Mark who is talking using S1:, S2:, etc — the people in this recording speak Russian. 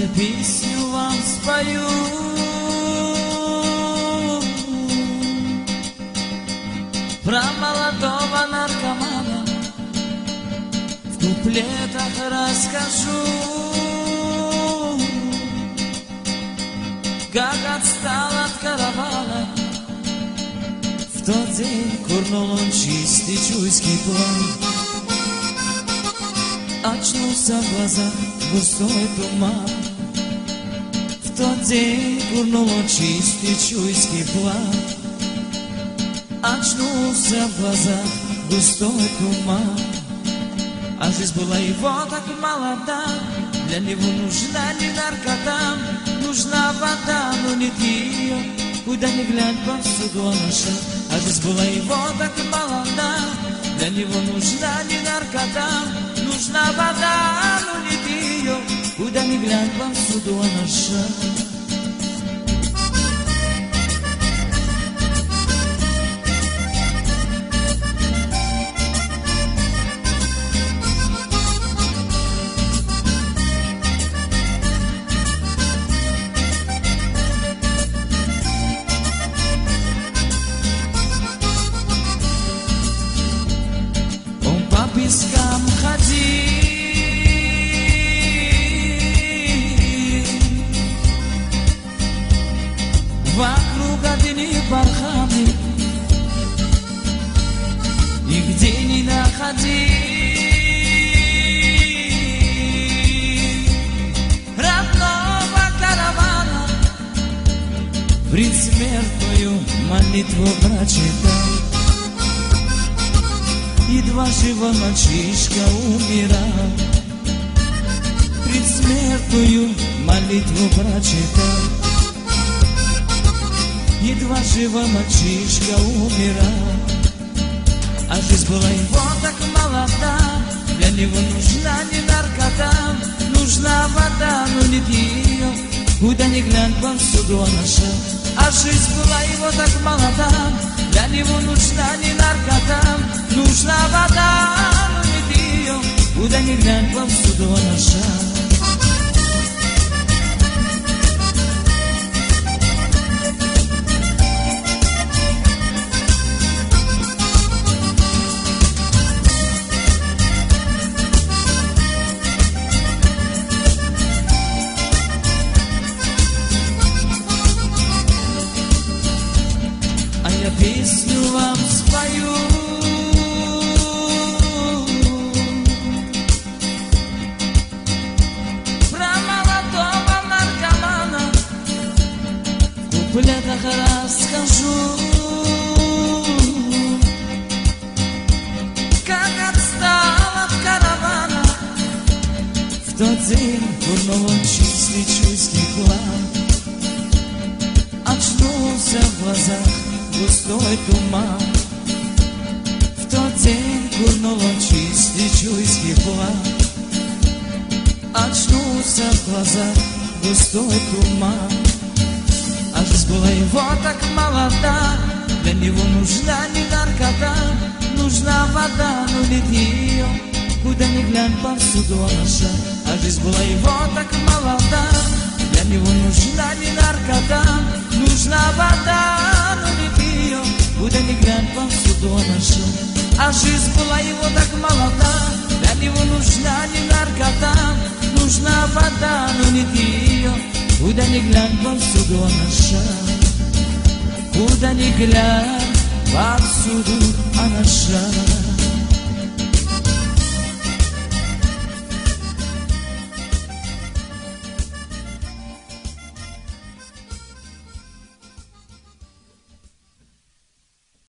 S1: я песню вам спою. Про молодого наркомана в куплетах расскажу, как отстал от каравана. В тот день курнул он чистый чуйский план. Очнулся в глазах густой туман. В тот день курнул он чистый чуйский план. Очнулся в глазах густой туман. А жизнь была его так молода, для него нужна не наркота, нужна вода, но нет ее, куда ни глянь, повсюду она шла. А жизнь была его так молода, для него нужна не наркота, нужна вода, но нет ее, куда ни глянь, повсюду она шла. По пескам ходил, вокруг одни барханы, и где не находил родного каравана, предсмертную молитву прочитал. Едва живо мальчишка умирал, предсмертную молитву прочитал. Едва живо мальчишка умирал. А жизнь была его так молода, для него нужна не наркота, нужна вода, но нет ее, куда ни глянь, повсюду она шла. А жизнь была его так молода, для него нужна не наркота, нужна вода, но нет ее, куда ни глянь, повсюду она шла. Я песню вам спою. Про молодого наркомана в куплетах расскажу, как отстал от каравана. В тот день курнул он чистый чуйский план. Очнулся в глазах густой туман. В тот день курнул он чистый чуйский план. Очнулся в глазах густой туман. А жизнь была его так молода, для него нужна не наркота, нужна вода, но нет ее, куда ни глянь, повсюду она шла. А жизнь была его так молода, для него нужна не наркота, нужна вода, но нет ее, куда ни глянь, повсюду она шла. А жизнь была его так молода, для него нужна не наркота, нужна вода, но нет ее, куда ни глянь, повсюду она шла. Куда ни глянь, повсюду она шла.